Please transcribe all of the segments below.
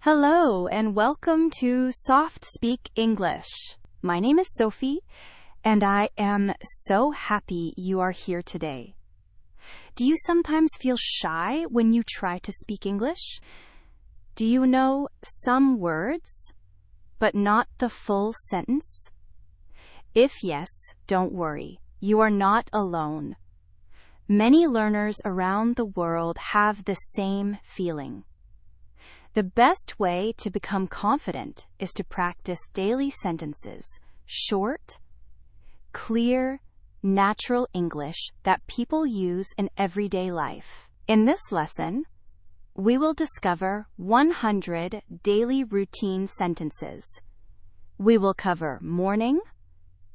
Hello and welcome to SoftSpeak English. My name is Sophie, and I am so happy you are here today. Do you sometimes feel shy when you try to speak English? Do you know some words, but not the full sentence? If yes, don't worry. You are not alone. Many learners around the world have the same feeling. The best way to become confident is to practice daily sentences, short, clear, natural English that people use in everyday life. In this lesson, we will discover 100 daily routine sentences. We will cover morning,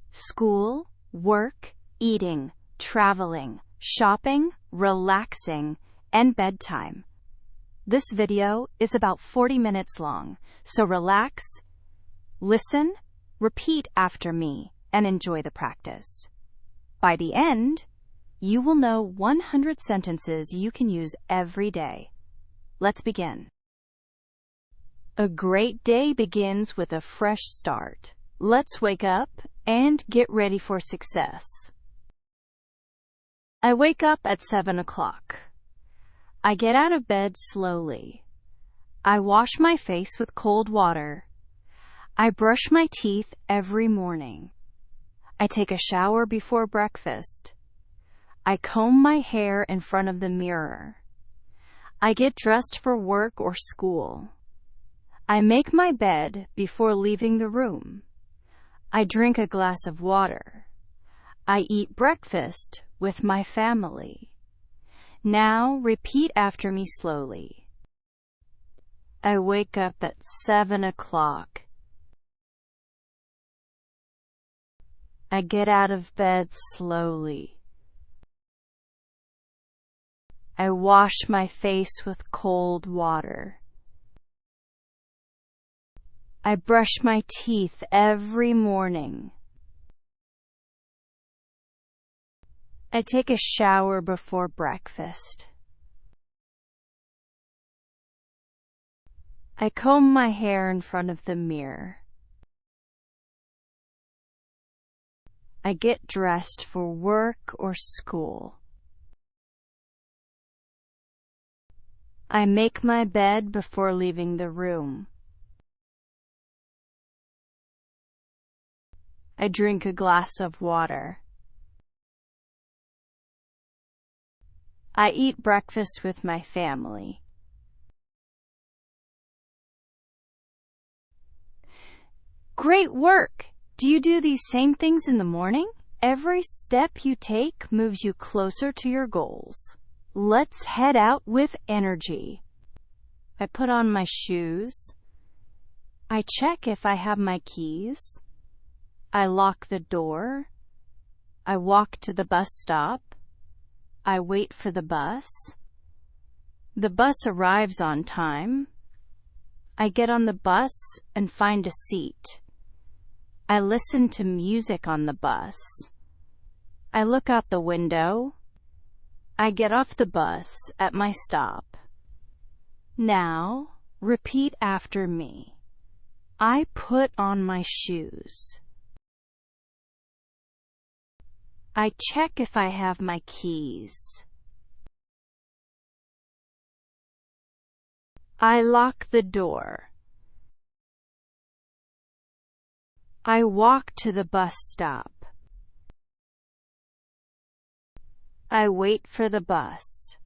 school, work, eating, traveling, shopping, relaxing, and bedtime. This video is about 40 minutes long, so relax, listen, repeat after me, and enjoy the practice. By the end, you will know 100 sentences you can use every day. Let's begin. A great day begins with a fresh start. Let's wake up and get ready for success. I wake up at 7 o'clock. I get out of bed slowly. I wash my face with cold water. I brush my teeth every morning. I take a shower before breakfast. I comb my hair in front of the mirror. I get dressed for work or school. I make my bed before leaving the room. I drink a glass of water. I eat breakfast with my family. Now repeat after me slowly. I wake up at 7 o'clock. I get out of bed slowly. I wash my face with cold water. I brush my teeth every morning. I take a shower before breakfast. I comb my hair in front of the mirror. I get dressed for work or school. I make my bed before leaving the room. I drink a glass of water. I eat breakfast with my family. Great work! Do you do these same things in the morning? Every step you take moves you closer to your goals. Let's head out with energy. I put on my shoes. I check if I have my keys. I lock the door. I walk to the bus stop. I wait for the bus. The bus arrives on time. I get on the bus and find a seat. I listen to music on the bus. I look out the window. I get off the bus at my stop. Now, repeat after me. I put on my shoes. I check if I have my keys. I lock the door. I walk to the bus stop. I wait for the bus.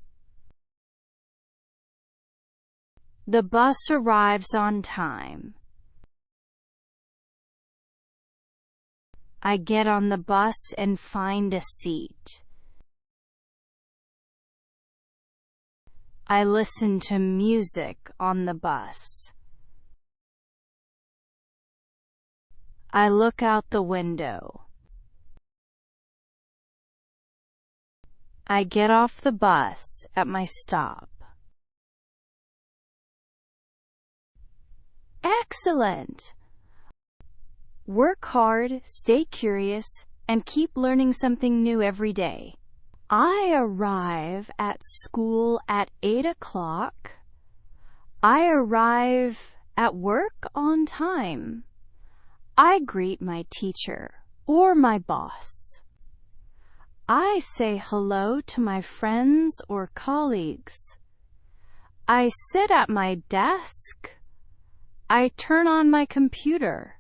The bus arrives on time. I get on the bus and find a seat. I listen to music on the bus. I look out the window. I get off the bus at my stop. Excellent! Work hard, stay curious, and keep learning something new every day. I arrive at school at 8 o'clock. I arrive at work on time. I greet my teacher or my boss. I say hello to my friends or colleagues. I sit at my desk. I turn on my computer.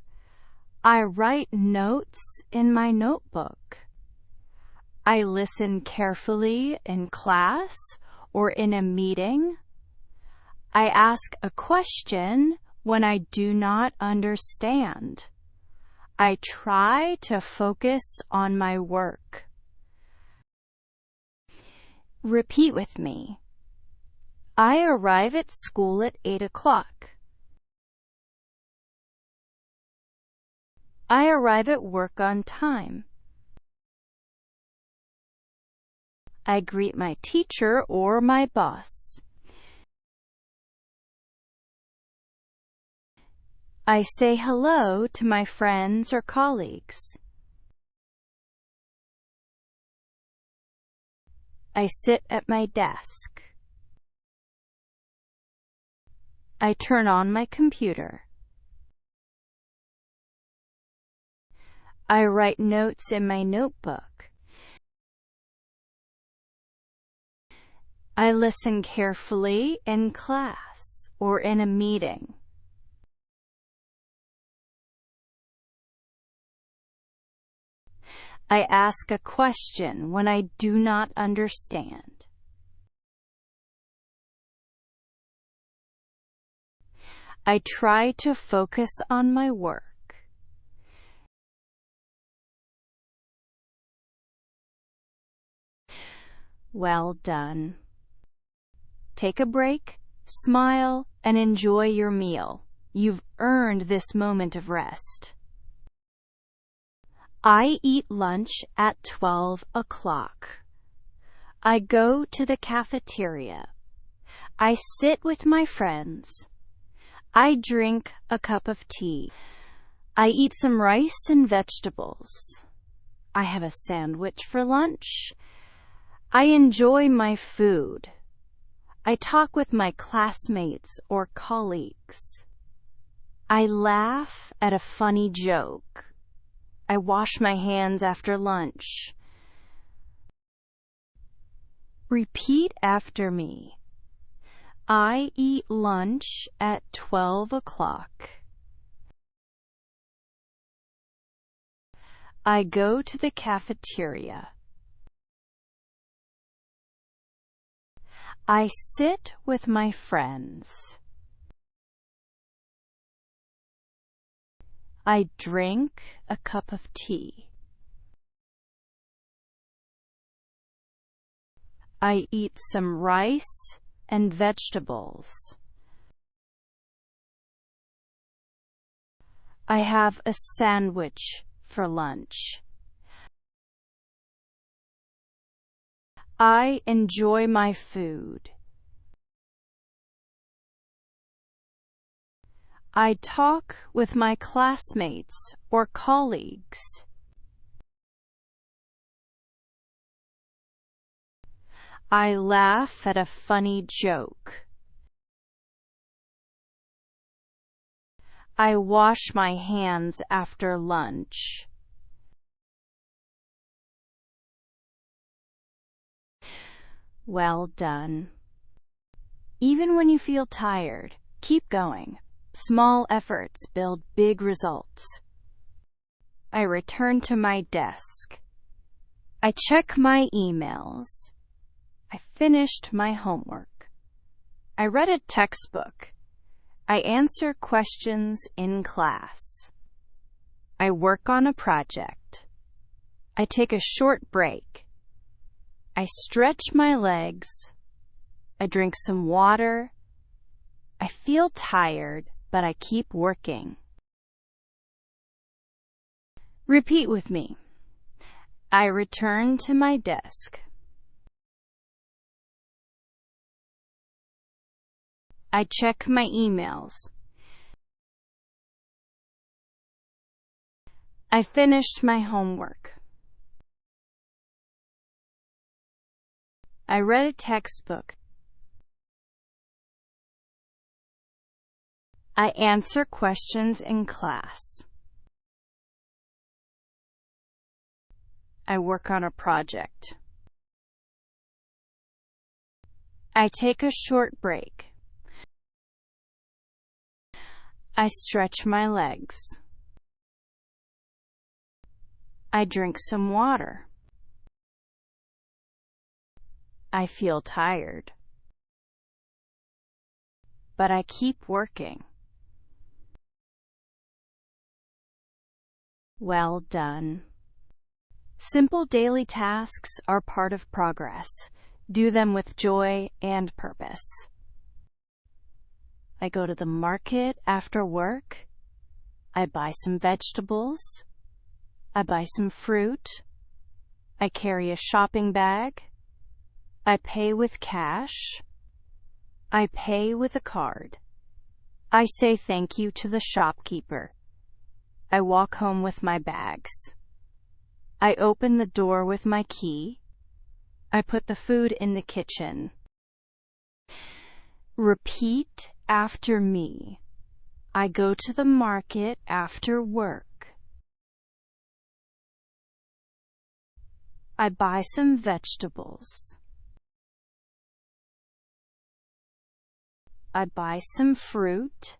I write notes in my notebook. I listen carefully in class or in a meeting. I ask a question when I do not understand. I try to focus on my work. Repeat with me. I arrive at school at 8 o'clock. I arrive at work on time. I greet my teacher or my boss. I say hello to my friends or colleagues. I sit at my desk. I turn on my computer. I write notes in my notebook. I listen carefully in class or in a meeting. I ask a question when I do not understand. I try to focus on my work. Well done. Take a break, smile, and enjoy your meal. You've earned this moment of rest. I eat lunch at 12 o'clock. I go to the cafeteria. I sit with my friends. I drink a cup of tea. I eat some rice and vegetables. I have a sandwich for lunch. I enjoy my food. I talk with my classmates or colleagues. I laugh at a funny joke. I wash my hands after lunch. Repeat after me. I eat lunch at 12 o'clock. I go to the cafeteria. I sit with my friends. I drink a cup of tea. I eat some rice and vegetables. I have a sandwich for lunch. I enjoy my food. I talk with my classmates or colleagues. I laugh at a funny joke. I wash my hands after lunch. Well done. Even when you feel tired, keep going. Small efforts build big results. I return to my desk. I check my emails. I finished my homework. I read a textbook. I answer questions in class. I work on a project. I take a short break. I stretch my legs. I drink some water. I feel tired, but I keep working. Repeat with me. I return to my desk. I check my emails. I finished my homework. I read a textbook. I answer questions in class. I work on a project. I take a short break. I stretch my legs. I drink some water. I feel tired. But I keep working. Well done. Simple daily tasks are part of progress. Do them with joy and purpose. I go to the market after work. I buy some vegetables. I buy some fruit. I carry a shopping bag. I pay with cash. I pay with a card. I say thank you to the shopkeeper. I walk home with my bags. I open the door with my key. I put the food in the kitchen. Repeat after me. I go to the market after work. I buy some vegetables. I buy some fruit.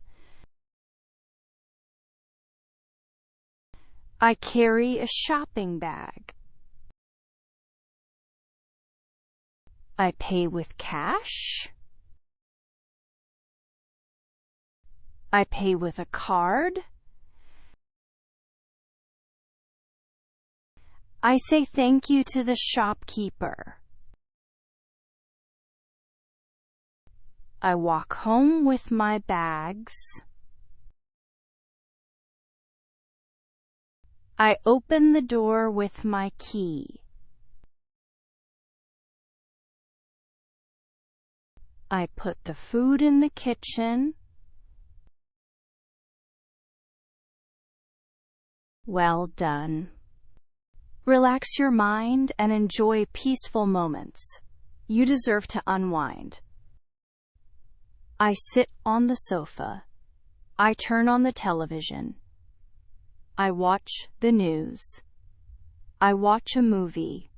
I carry a shopping bag. I pay with cash. I pay with a card. I say thank you to the shopkeeper. I walk home with my bags. I open the door with my key. I put the food in the kitchen. Well done. Relax your mind and enjoy peaceful moments. You deserve to unwind. I sit on the sofa. I turn on the television. I watch the news. I watch a movie.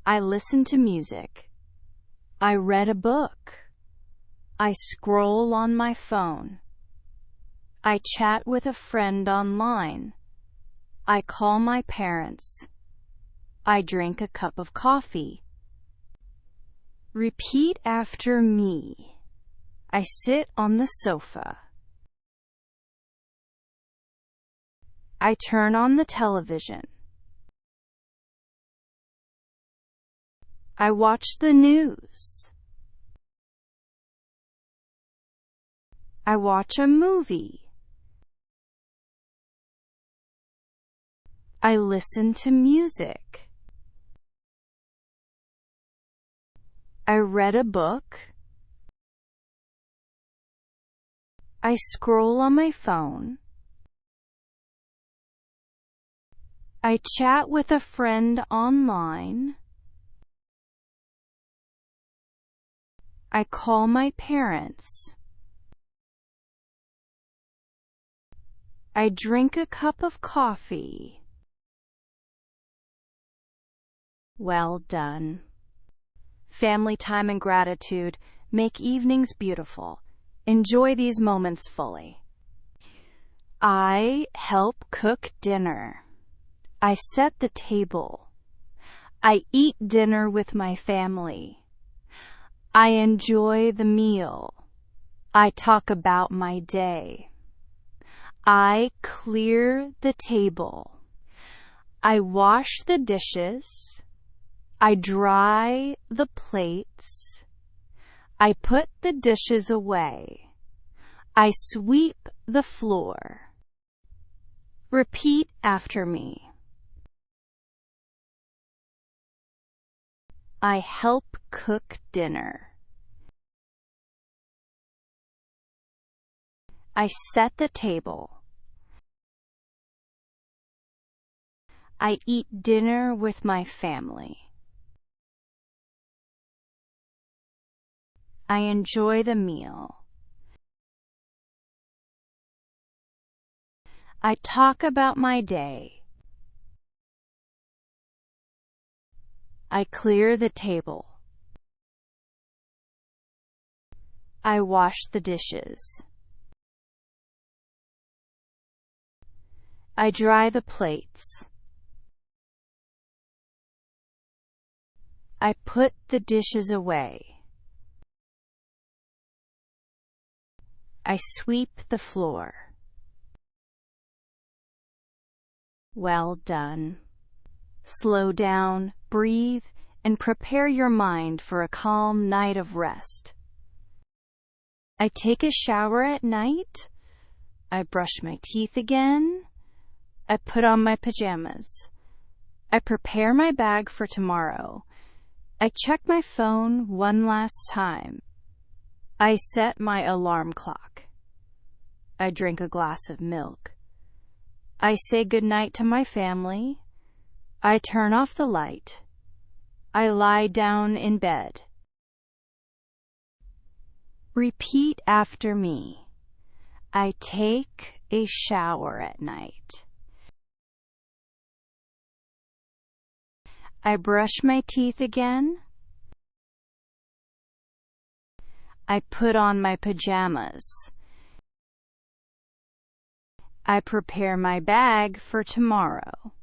I listen to music. I read a book. I scroll on my phone. I chat with a friend online. I call my parents. I drink a cup of coffee. Repeat after me. I sit on the sofa. I turn on the television. I watch the news. I watch a movie. I listen to music. I read a book. I scroll on my phone. I chat with a friend online. I call my parents. I drink a cup of coffee. Well done. Family time and gratitude make evenings beautiful. Enjoy these moments fully. I help cook dinner. I set the table. I eat dinner with my family. I enjoy the meal. I talk about my day. I clear the table. I wash the dishes. I dry the plates. I put the dishes away. I sweep the floor. Repeat after me. I help cook dinner. I set the table. I eat dinner with my family. I enjoy the meal. I talk about my day. I clear the table. I wash the dishes. I dry the plates. I put the dishes away. I sweep the floor. Well done. Slow down, breathe, and prepare your mind for a calm night of rest. I take a shower at night. I brush my teeth again. I put on my pajamas. I prepare my bag for tomorrow. I check my phone one last time. I set my alarm clock. I drink a glass of milk. I say goodnight to my family. I turn off the light. I lie down in bed. Repeat after me. I take a shower at night. I brush my teeth again. I put on my pajamas. I prepare my bag for tomorrow.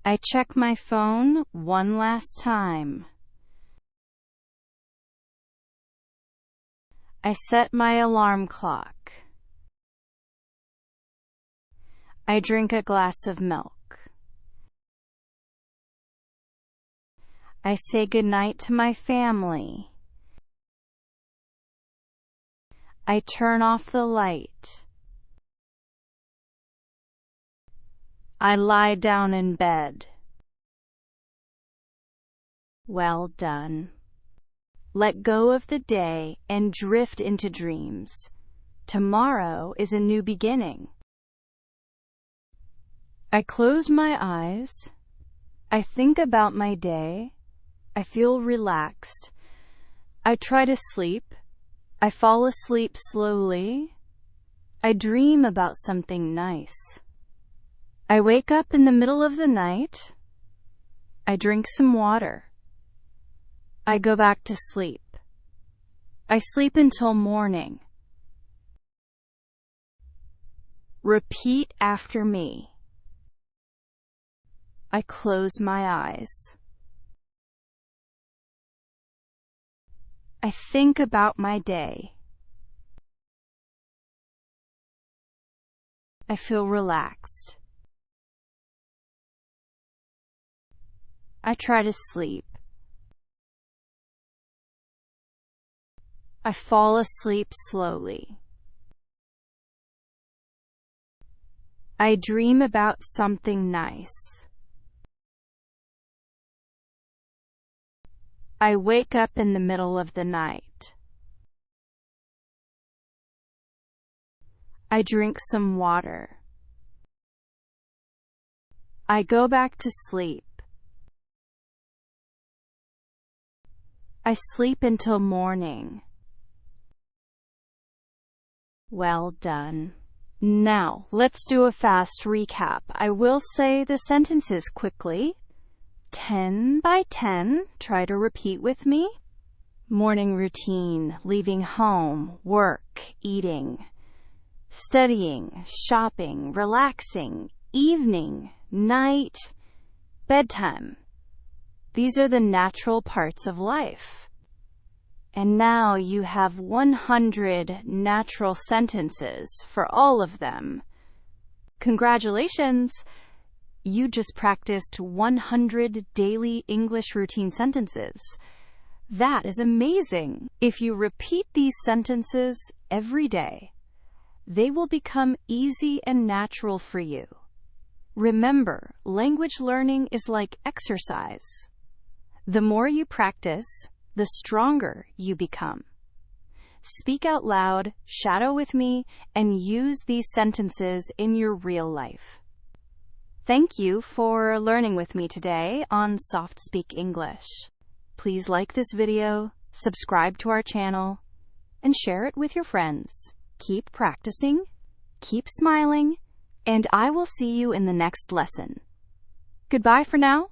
I check my phone one last time. I set my alarm clock. I drink a glass of milk. I say goodnight to my family. I turn off the light. I lie down in bed. Well done. Let go of the day and drift into dreams. Tomorrow is a new beginning. I close my eyes. I think about my day. I feel relaxed. I try to sleep. I fall asleep slowly. I dream about something nice. I wake up in the middle of the night. I drink some water. I go back to sleep. I sleep until morning. Repeat after me. I close my eyes. I think about my day. I feel relaxed. I try to sleep. I fall asleep slowly. I dream about something nice. I wake up in the middle of the night. I drink some water. I go back to sleep. I sleep until morning. Well done. Now, let's do a fast recap. I will say the sentences quickly. 10 by 10, try to repeat with me. Morning routine, leaving home, work, eating, studying, shopping, relaxing, evening, night, bedtime. These are the natural parts of life. And now you have 100 natural sentences for all of them. Congratulations! You just practiced 100 daily English routine sentences. That is amazing! If you repeat these sentences every day, they will become easy and natural for you. Remember, language learning is like exercise. The more you practice, the stronger you become. Speak out loud, shadow with me, and use these sentences in your real life. Thank you for learning with me today on SoftSpeak English. Please like this video, subscribe to our channel, and share it with your friends. keep practicing, keep smiling, and I will see you in the next lesson. Goodbye for now.